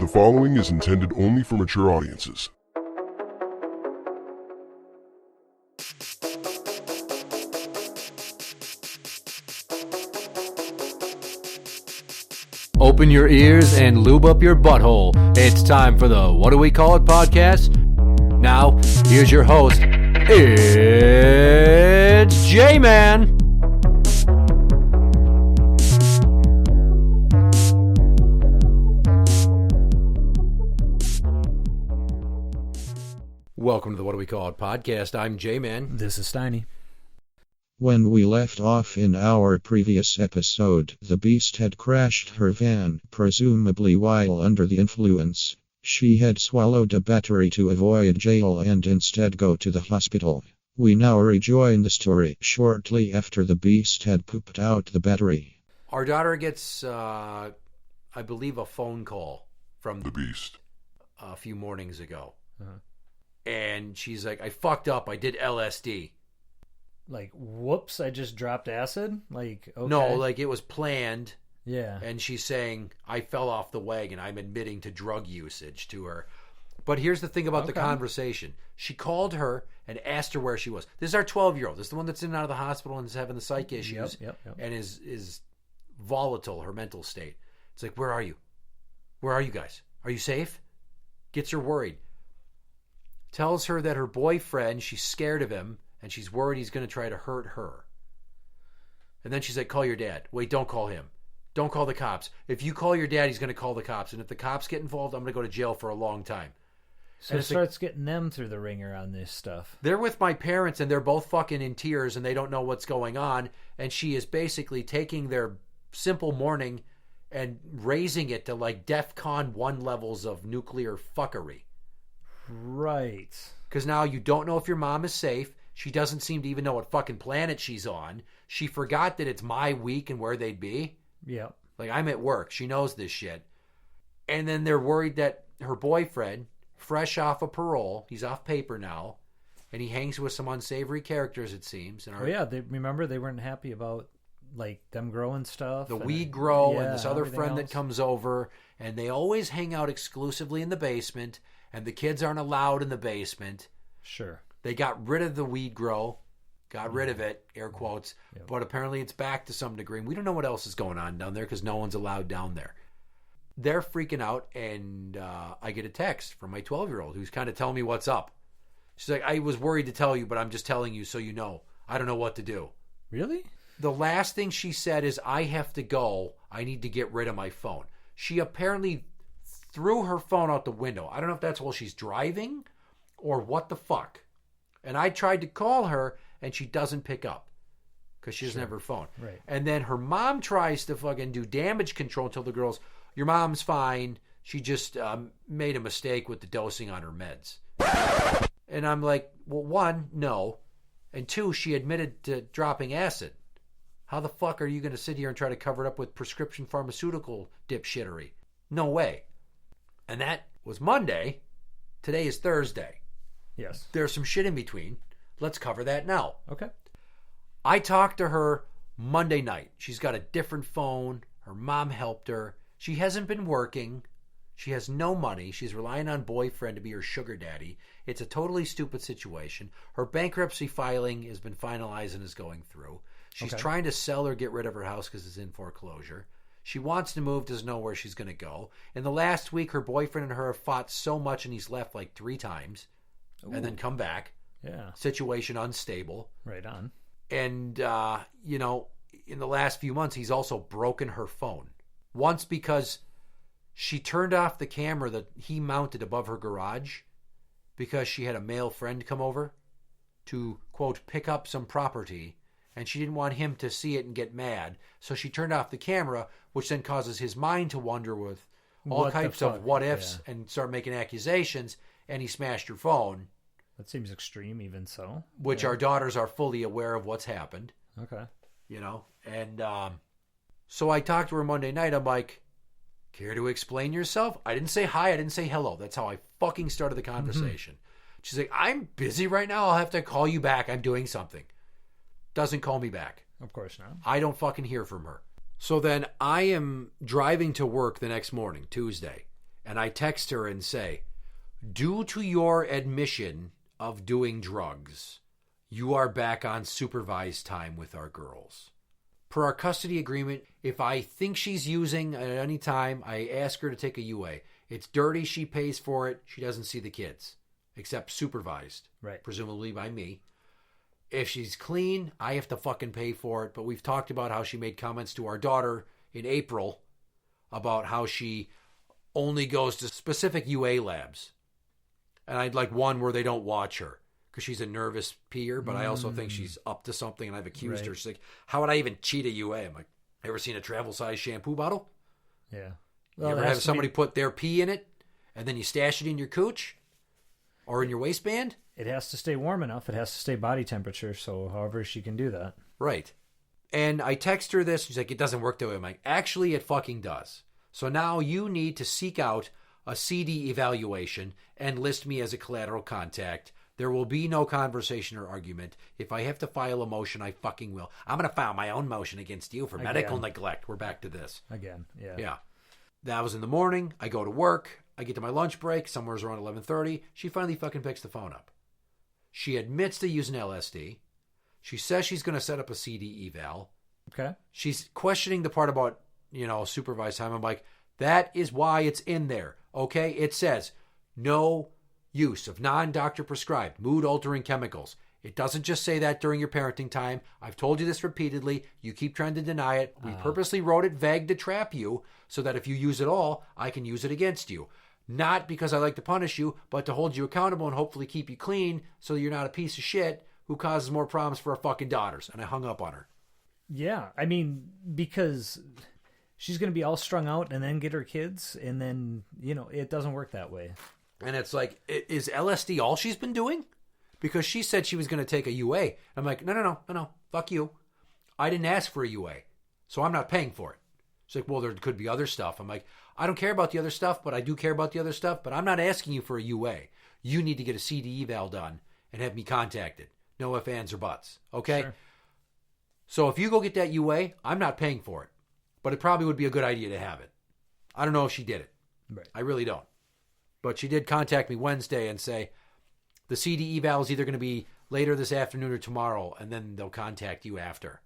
The following is intended only for mature audiences. Open your ears and lube up your butthole. It's time for the What Do We Call It podcast. Now, here's your host. It's Jmann. Welcome to the What Do We Call It podcast. I'm Jmann. This is Steiny. When we left off in our previous episode, the Beast had crashed her van, presumably while under the influence. She had swallowed a battery to avoid jail and instead go to the hospital. We now rejoin the story shortly after the Beast had pooped out the battery. Our daughter gets, I believe, a phone call from The Beast. a few mornings ago. And she's like, I fucked up. I did LSD. Like, whoops, I just dropped acid? Like, okay. No, like it was planned. Yeah. And she's saying, I fell off the wagon. I'm admitting to drug usage to her. But here's the thing about the conversation. She called her and asked her where she was. This is our 12-year-old. This is the one that's in and out of the hospital and is having the psych issues. Yep. And is volatile, her mental state. It's like, where are you? Where are you guys? Are you safe? Gets her worried. Tells her that her boyfriend, she's scared of him, and she's worried he's going to try to hurt her. And then she's like, call your dad. Wait, don't call him. Don't call the cops. If you call your dad, he's going to call the cops. And if the cops get involved, I'm going to go to jail for a long time. So it starts getting them through the ringer on this stuff. They're with my parents, and they're both fucking in tears, and they don't know what's going on. And she is basically taking their simple morning and raising it to like DEFCON 1 levels of nuclear fuckery. Right. Because now you don't know if your mom is safe. She doesn't seem to even know what fucking planet she's on. She forgot that it's my week and where they'd be. Yep. Like, I'm at work. She knows this shit. And then they're worried that her boyfriend, fresh off of parole, he's off paper now, and he hangs with some unsavory characters, it seems. And remember they weren't happy about, like, them growing stuff. The weed grow and this other friend that comes over, and they always hang out exclusively in the basement, and the kids aren't allowed in the basement. Sure. They got rid of the weed grow, got rid of it, air quotes, but apparently it's back to some degree. We don't know what else is going on down there because no one's allowed down there. They're freaking out, and I get a text from my 12-year-old who's kind of telling me what's up. She's like, I was worried to tell you, but I'm just telling you so you know. I don't know what to do. Really? The last thing she said is, I have to go. I need to get rid of my phone. She apparently threw her phone out the window. I don't know if that's while she's driving or what the fuck. And I tried to call her, and she doesn't pick up because she doesn't have her phone. Right. And then her mom tries to fucking do damage control until the girl's, your mom's fine. She just made a mistake with the dosing on her meds. And I'm like, well, one, no. And two, she admitted to dropping acid. How the fuck are you going to sit here and try to cover it up with prescription pharmaceutical dipshittery? No way. And that was Monday. Today is Thursday. Yes. There's some shit in between. Let's cover that now. Okay. I talked to her Monday night. She's got a different phone. Her mom helped her. She hasn't been working. She has no money. She's relying on boyfriend to be her sugar daddy. It's a totally stupid situation. Her bankruptcy filing has been finalized and is going through. She's trying to sell or get rid of her house because it's in foreclosure. She wants to move, doesn't know where she's going to go. In the last week, her boyfriend and her have fought so much, and he's left like 3 times. And then come back. Yeah. Situation unstable. Right on. And, in the last few months, he's also broken her phone. Once because she turned off the camera that he mounted above her garage because she had a male friend come over to, quote, pick up some property. And she didn't want him to see it and get mad. So she turned off the camera, which then causes his mind to wander with all types of what ifs and start making accusations. And he smashed her phone. That seems extreme, even so. Which our daughters are fully aware of what's happened. Okay. And so I talked to her Monday night. I'm like, care to explain yourself? I didn't say hi. I didn't say hello. That's how I fucking started the conversation. She's like, I'm busy right now. I'll have to call you back. I'm doing something. Doesn't call me back. Of course not. I don't fucking hear from her. So then I am driving to work the next morning, Tuesday, And I text her and say, due to your admission of doing drugs, you are back on supervised time with our girls. Per our custody agreement, if I think she's using at any time, I ask her to take a UA. It's dirty, she pays for it, she doesn't see the kids, except supervised, Right. presumably by me. If she's clean, I have to fucking pay for it. But we've talked about how she made comments to our daughter in April about how she only goes to specific UA labs. And I'd like one where they don't watch her because she's a nervous peer, but I also think she's up to something, and I've accused her. She's like, how would I even cheat a UA? I'm like, ever seen a travel-size shampoo bottle? Yeah. You ever have somebody put their pee in it, and then you stash it in your cooch? Or in your waistband? It has to stay warm enough. It has to stay body temperature, so however she can do that. Right. And I text her this. She's like, it doesn't work that way. I'm like, actually, it fucking does. So now you need to seek out a CD evaluation and list me as a collateral contact. There will be no conversation or argument. If I have to file a motion, I fucking will. I'm going to file my own motion against you for medical neglect. We're back to this. Again, yeah. Yeah. That was in the morning. I go to work. I get to my lunch break. Somewhere's around 11:30. She finally fucking picks the phone up. She admits to using LSD. She says she's going to set up a CD eval. Okay. She's questioning the part about, supervised time. I'm like, that is why it's in there. Okay? It says no use of non-doctor prescribed mood-altering chemicals. It doesn't just say that during your parenting time. I've told you this repeatedly. You keep trying to deny it. We purposely wrote it vague to trap you so that if you use it all, I can use it against you. Not because I like to punish you, but to hold you accountable and hopefully keep you clean so you're not a piece of shit who causes more problems for our fucking daughters. And I hung up on her. Yeah, I mean, because she's going to be all strung out and then get her kids, and then, it doesn't work that way. And it's like, is LSD all she's been doing? Because she said she was going to take a UA. I'm like, no, fuck you. I didn't ask for a UA, so I'm not paying for it. She's like, well, there could be other stuff. I'm like, I don't care about the other stuff, but I do care about the other stuff, but I'm not asking you for a UA. You need to get a CD eval done and have me contacted. No ifs, ands, or buts. Okay? Sure. So if you go get that UA, I'm not paying for it. But it probably would be a good idea to have it. I don't know if she did it. Right. I really don't. But she did contact me Wednesday and say, the CD eval is either going to be later this afternoon or tomorrow, and then they'll contact you after.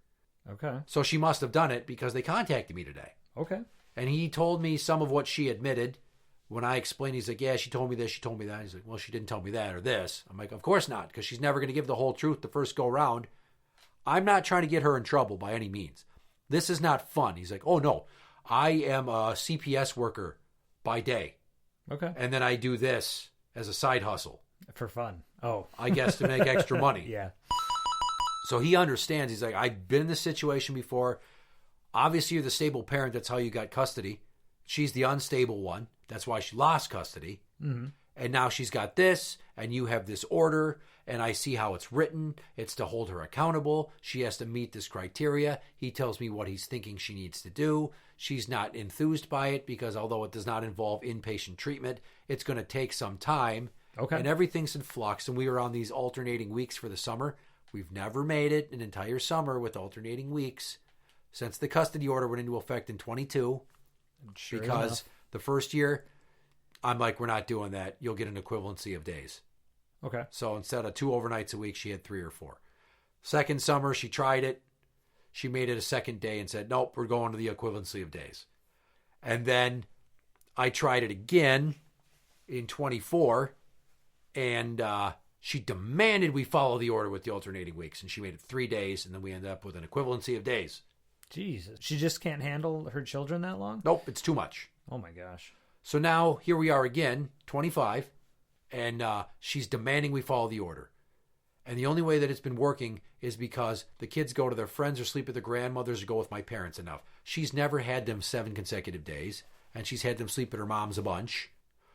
Okay. So she must have done it because they contacted me today. Okay. And he told me some of what she admitted. When I explained, he's like, yeah, she told me this, she told me that. He's like, well, she didn't tell me that or this. I'm like, of course not, because she's never going to give the whole truth the first go round. I'm not trying to get her in trouble by any means. This is not fun. He's like, oh, no, I am a CPS worker by day. Okay. And then I do this as a side hustle. For fun. Oh. I guess to make extra money. Yeah. So he understands. He's like, I've been in this situation before. Obviously, you're the stable parent. That's how you got custody. She's the unstable one. That's why she lost custody. Mm-hmm. And now she's got this, and you have this order, and I see how it's written. It's to hold her accountable. She has to meet this criteria. He tells me what he's thinking she needs to do. She's not enthused by it because although it does not involve inpatient treatment, it's going to take some time. Okay. And everything's in flux, and we were on these alternating weeks for the summer. We've never made it an entire summer with alternating weeks since the custody order went into effect in 22. Sure Because enough. the first year, I'm like, we're not doing that. You'll get an equivalency of days. Okay. So instead of 2 overnights a week, she had 3 or 4. Second summer, she tried it. She made it a second day and said, nope, we're going to the equivalency of days. And then I tried it again in 24, and she demanded we follow the order with the alternating weeks, and she made it 3 days, and then we ended up with an equivalency of days. Jesus. She just can't handle her children that long? Nope, it's too much. Oh my gosh. So now here we are again, 25, and she's demanding we follow the order. And the only way that it's been working is because the kids go to their friends or sleep with their grandmothers or go with my parents enough. She's never had them 7 consecutive days, and she's had them sleep at her mom's a bunch.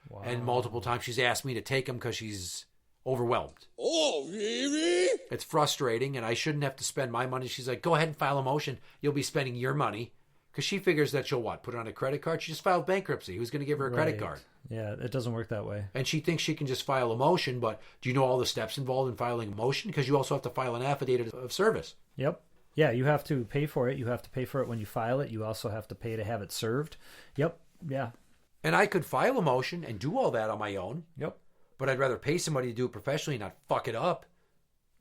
Wow. And multiple times she's asked me to take them because she's overwhelmed. Oh, really? It's frustrating, and I shouldn't have to spend my money. She's like, go ahead and file a motion. You'll be spending your money. Because she figures that she'll what? Put it on a credit card? She just filed bankruptcy. Who's going to give her a credit Right. card? Yeah, it doesn't work that way. And she thinks she can just file a motion, but do you know all the steps involved in filing a motion? Because you also have to file an affidavit of service. Yep. Yeah, you have to pay for it. You have to pay for it when you file it. You also have to pay to have it served. Yep. Yeah. And I could file a motion and do all that on my own. Yep. But I'd rather pay somebody to do it professionally and not fuck it up.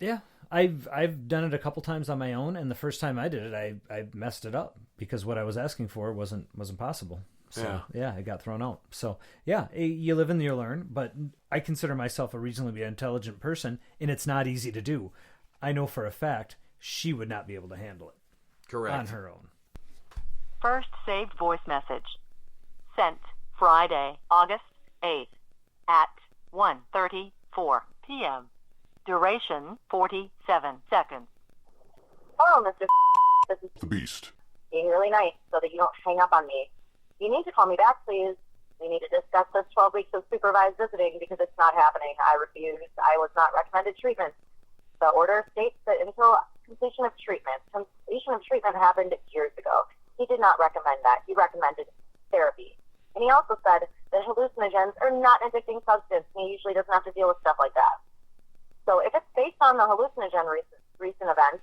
Yeah. I've done it a couple times on my own, and the first time I did it, I messed it up because what I was asking for wasn't possible. So yeah, it got thrown out. So yeah, you live and you learn. But I consider myself a reasonably intelligent person, and it's not easy to do. I know for a fact she would not be able to handle it. Correct. On her own. First saved voice message. Sent Friday, August 8th at 1:34 p.m. Duration 47 seconds. Hello, Mr. This is The Beast. being really nice so that you don't hang up on me. You need to call me back, please. We need to discuss this 12 weeks of supervised visiting because it's not happening. I refuse. I was not recommended treatment. The order states that until completion of treatment happened years ago. He did not recommend that. He recommended therapy. And he also said that hallucinogens are not an addicting substance, and he usually doesn't have to deal with stuff like that. So if it's based on the hallucinogen recent events,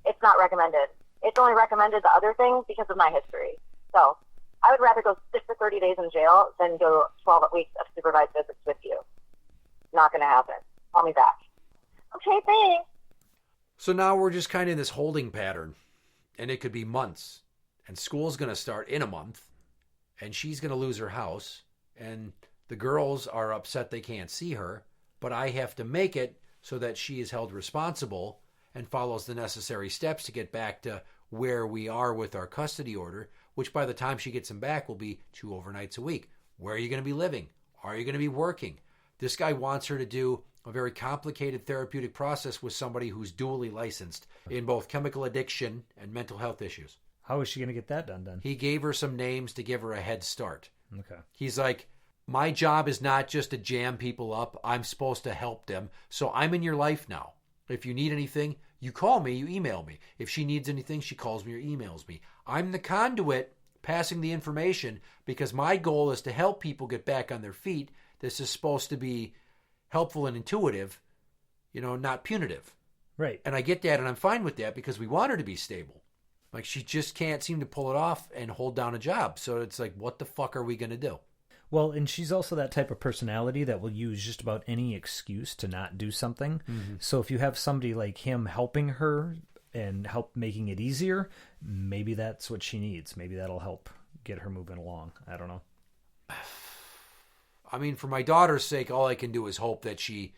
it's not recommended. It's only recommended the other things because of my history. So I would rather go 6 to 30 days in jail than go 12 weeks of supervised visits with you. Not going to happen. Call me back. Okay, thanks. So now we're just kind of in this holding pattern, and it could be months. And school's going to start in a month, and she's going to lose her house, and the girls are upset they can't see her, but I have to make it so that she is held responsible and follows the necessary steps to get back to where we are with our custody order, which by the time she gets him back will be 2 overnights a week. Where are you going to be living? Are you going to be working? This guy wants her to do a very complicated therapeutic process with somebody who's dually licensed in both chemical addiction and mental health issues. How is she going to get that done then? He gave her some names to give her a head start. Okay. He's like, my job is not just to jam people up. I'm supposed to help them. So I'm in your life now. If you need anything, you call me, you email me. If she needs anything, she calls me or emails me. I'm the conduit passing the information because my goal is to help people get back on their feet. This is supposed to be helpful and intuitive, not punitive. Right. And I get that, and I'm fine with that because we want her to be stable. Like, she just can't seem to pull it off and hold down a job. So it's like, what the fuck are we going to do? Well, and she's also that type of personality that will use just about any excuse to not do something. Mm-hmm. So if you have somebody like him helping her and help making it easier, maybe that's what she needs. Maybe that'll help get her moving along. I don't know. I mean, for my daughter's sake, all I can do is hope that she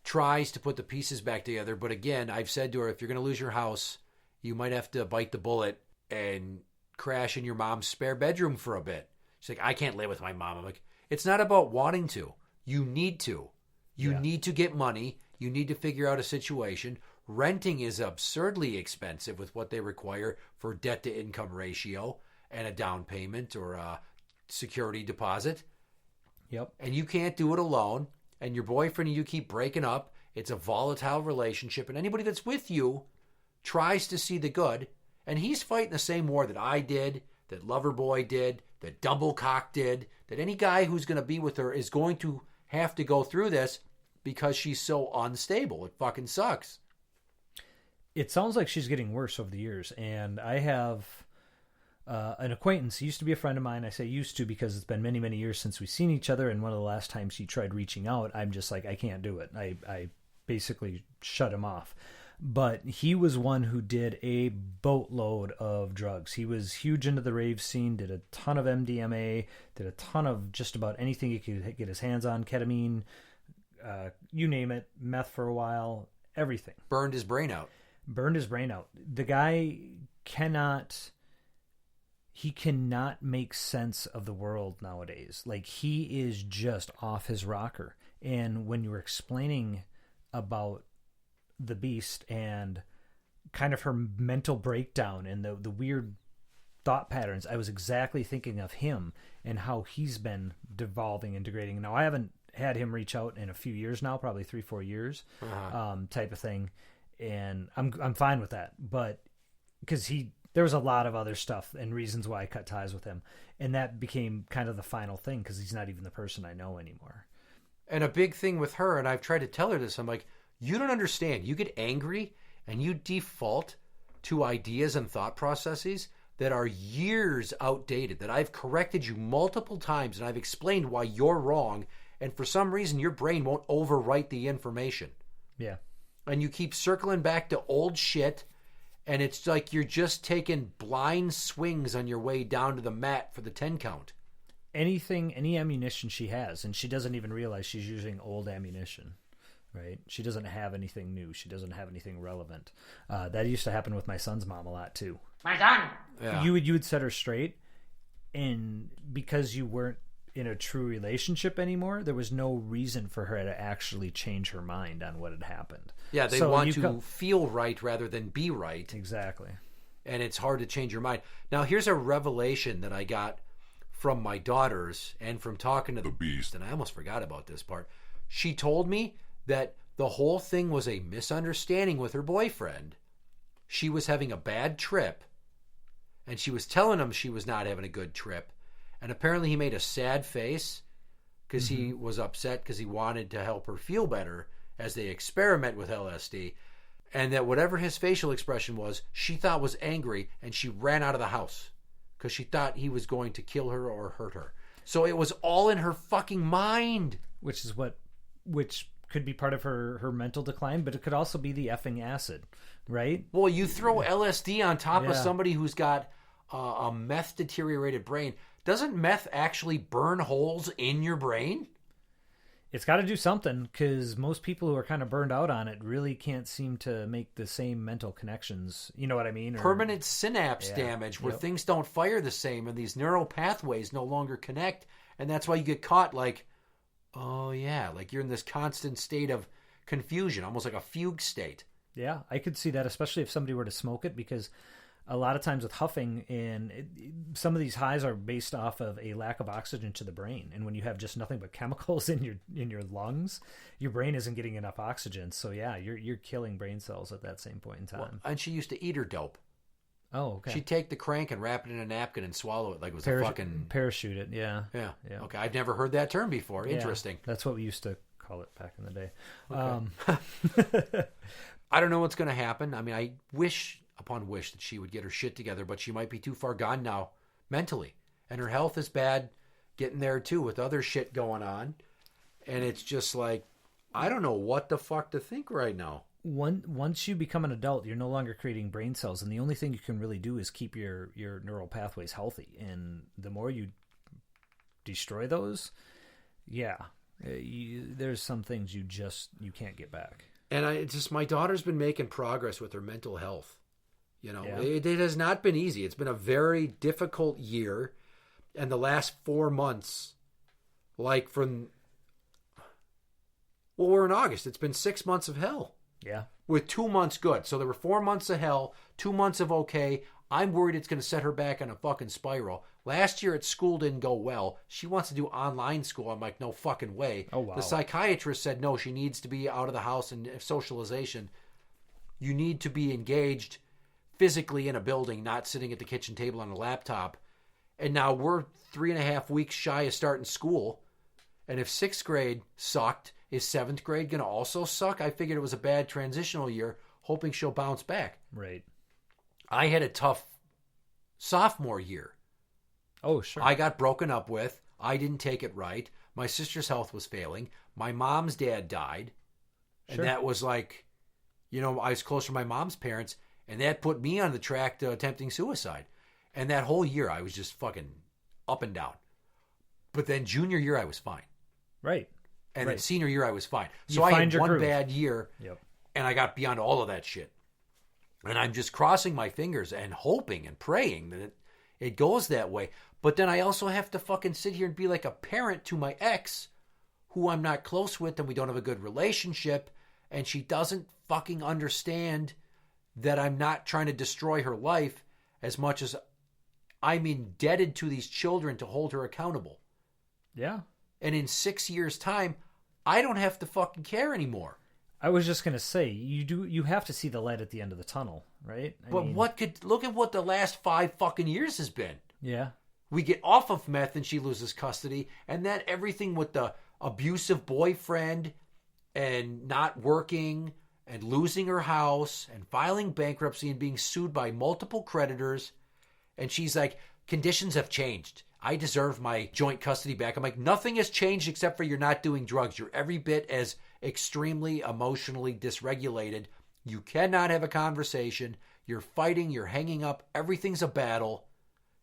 tries to put the pieces back together. But again, I've said to her, if you're going to lose your house, you might have to bite the bullet and crash in your mom's spare bedroom for a bit. She's like, I can't live with my mom. I'm like, it's not about wanting to. You need to. You need to get money. You need to figure out a situation. Renting is absurdly expensive with what they require for debt to income ratio and a down payment or a security deposit. Yep. And you can't do it alone. And your boyfriend and you keep breaking up. It's a volatile relationship. And anybody that's with you tries to see the good. And he's fighting the same war that I did, that Loverboy did, that Doublecock did, that any guy who's going to be with her is going to have to go through this because she's so unstable. It fucking sucks. It sounds like she's getting worse over the years. And I have an acquaintance. He used to be a friend of mine. I say used to because it's been many, many years since we've seen each other. And one of the last times he tried reaching out, I'm just like, I can't do it. I basically shut him off. But he was one who did a boatload of drugs. He was huge into the rave scene, did a ton of MDMA, did a ton of just about anything he could get his hands on, ketamine, you name it, meth for a while, everything. Burned his brain out. The guy cannot make sense of the world nowadays. Like, he is just off his rocker. And when you were explaining about the Beast and kind of her mental breakdown and the weird thought patterns, I was exactly thinking of him and how he's been devolving and degrading. Now, I haven't had him reach out in a few years now, probably 3-4 years, type of thing. And I'm fine with that. But because there was a lot of other stuff and reasons why I cut ties with him. And that became kind of the final thing because he's not even the person I know anymore. And a big thing with her, and I've tried to tell her this, I'm like, you don't understand. You get angry and you default to ideas and thought processes that are years outdated, that I've corrected you multiple times and I've explained why you're wrong, and for some reason your brain won't overwrite the information. Yeah. And you keep circling back to old shit, and it's like you're just taking blind swings on your way down to the mat for the 10 count. Any ammunition she has, and she doesn't even realize she's using old ammunition, right? She doesn't have anything new. She doesn't have anything relevant. That used to happen with my son's mom a lot too. My son! Yeah. You would set her straight, and because you weren't in a true relationship anymore, there was no reason for her to actually change her mind on what had happened. Yeah, they want to feel right rather than be right. Exactly. And it's hard to change your mind. Now, here's a revelation that I got from my daughters and from talking to the Beast, and I almost forgot about this part. She told me that the whole thing was a misunderstanding with her boyfriend. She was having a bad trip, and she was telling him she was not having a good trip. And apparently he made a sad face because he was upset because he wanted to help her feel better as they experiment with LSD. And that whatever his facial expression was, she thought was angry, and she ran out of the house because she thought he was going to kill her or hurt her. So it was all in her fucking mind. Which could be part of her mental decline, but it could also be the effing acid, right? Well, you throw LSD on top of somebody who's got a meth deteriorated brain. Doesn't meth actually burn holes in your brain? It's got to do something, because most people who are kind of burned out on it really can't seem to make the same mental connections. You know what I mean? Permanent synapse damage where things don't fire the same and these neural pathways no longer connect. And that's why you get caught like, oh yeah, like you're in this constant state of confusion, almost like a fugue state. Yeah, I could see that, especially if somebody were to smoke it, because a lot of times with huffing, some of these highs are based off of a lack of oxygen to the brain, and when you have just nothing but chemicals in your lungs, your brain isn't getting enough oxygen. So yeah, you're killing brain cells at that same point in time. Well, and she used to eat her dope. Oh, okay. She'd take the crank and wrap it in a napkin and swallow it like it was a fucking parachute it. Yeah. Okay, I've never heard that term before. Interesting. That's what we used to call it back in the day. Okay. I don't know what's going to happen. I mean, I wish that she would get her shit together, but she might be too far gone now mentally, and her health is bad getting there too with other shit going on, and it's just like I don't know what the fuck to think right now. Once you become an adult, you're no longer creating brain cells, and the only thing you can really do is keep your neural pathways healthy, and the more you destroy those, there's some things you can't get back. And it's just my daughter's been making progress with her mental health. You know, it has not been easy. It's been a very difficult year. And the last 4 months, like we're in August. It's been 6 months of hell. Yeah. With 2 months good. So there were 4 months of hell, 2 months of okay. I'm worried it's going to set her back on a fucking spiral. Last year at school didn't go well. She wants to do online school. I'm like, no fucking way. Oh, wow. The psychiatrist said, no, she needs to be out of the house and socialization. You need to be engaged physically in a building, not sitting at the kitchen table on a laptop. And now we're 3.5 weeks shy of starting school. And if 6th grade sucked, is 7th grade going to also suck? I figured it was a bad transitional year, hoping she'll bounce back. Right. I had a tough sophomore year. Oh, sure. I got broken up with. I didn't take it right. My sister's health was failing. My mom's dad died. And that was like, I was close to my mom's parents. And that put me on the track to attempting suicide. And that whole year, I was just fucking up and down. But then junior year, I was fine. Right. And then senior year, I was fine. So I had one bad year, and I got beyond all of that shit. And I'm just crossing my fingers and hoping and praying that it goes that way. But then I also have to fucking sit here and be like a parent to my ex, who I'm not close with, and we don't have a good relationship, and she doesn't fucking understand that I'm not trying to destroy her life as much as I'm indebted to these children to hold her accountable. Yeah. And in 6 years' time, I don't have to fucking care anymore. I was just going to say, you have to see the light at the end of the tunnel, right? But look at what the last 5 fucking years has been. Yeah. We get off of meth and she loses custody, and then everything with the abusive boyfriend and not working and losing her house and filing bankruptcy and being sued by multiple creditors And she's like, conditions have changed. I deserve my joint custody back. I'm like, nothing has changed except for you're not doing drugs. You're every bit as extremely emotionally dysregulated. You cannot have a conversation. You're fighting. You're hanging up. Everything's a battle.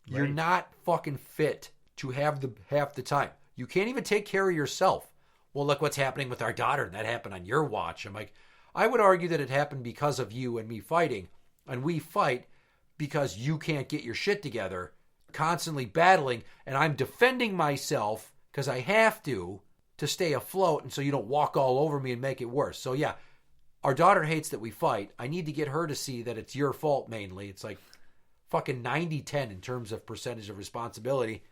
Right. You're not fucking fit to have the half the time. You can't even take care of yourself. Well, look what's happening with our daughter. And that happened on your watch. I'm like, I would argue that it happened because of you and me fighting. And we fight because you can't get your shit together, constantly battling, and I'm defending myself because I have to stay afloat, and so you don't walk all over me and make it worse. So yeah, our daughter hates that we fight. I need to get her to see that it's your fault mainly. It's like fucking 90-10 in terms of percentage of responsibility.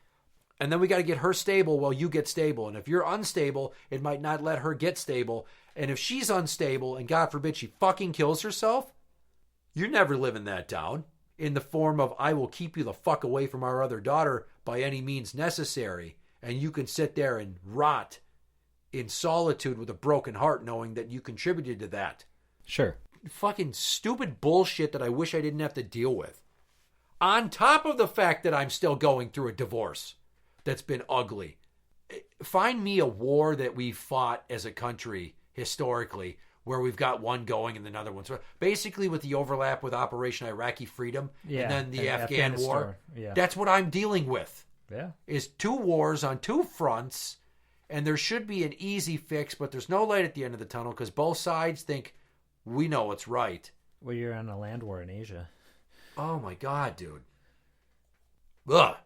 And then we got to get her stable while you get stable. And if you're unstable, it might not let her get stable. And if she's unstable, and God forbid she fucking kills herself, you're never living that down. In the form of, I will keep you the fuck away from our other daughter by any means necessary. And you can sit there and rot in solitude with a broken heart knowing that you contributed to that. Sure. Fucking stupid bullshit that I wish I didn't have to deal with. On top of the fact that I'm still going through a divorce that's been ugly. Find me a war that we fought as a country historically where we've got one going and another one. So basically with the overlap with Operation Iraqi Freedom and then the Afghan War, that's what I'm dealing with. Yeah. Is 2 wars on 2 fronts, and there should be an easy fix, but there's no light at the end of the tunnel because both sides think we know what's right. Well, you're on a land war in Asia. Oh my God, dude. Ugh.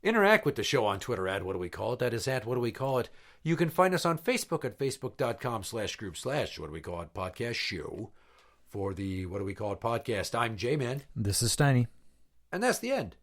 Interact with the show on Twitter at What Do We Call It? That is at What Do We Call It? You can find us on Facebook at facebook.com/group/What Do We Call It podcast show. For the What Do We Call It podcast, I'm Jmann. This is Steiny. And that's the end.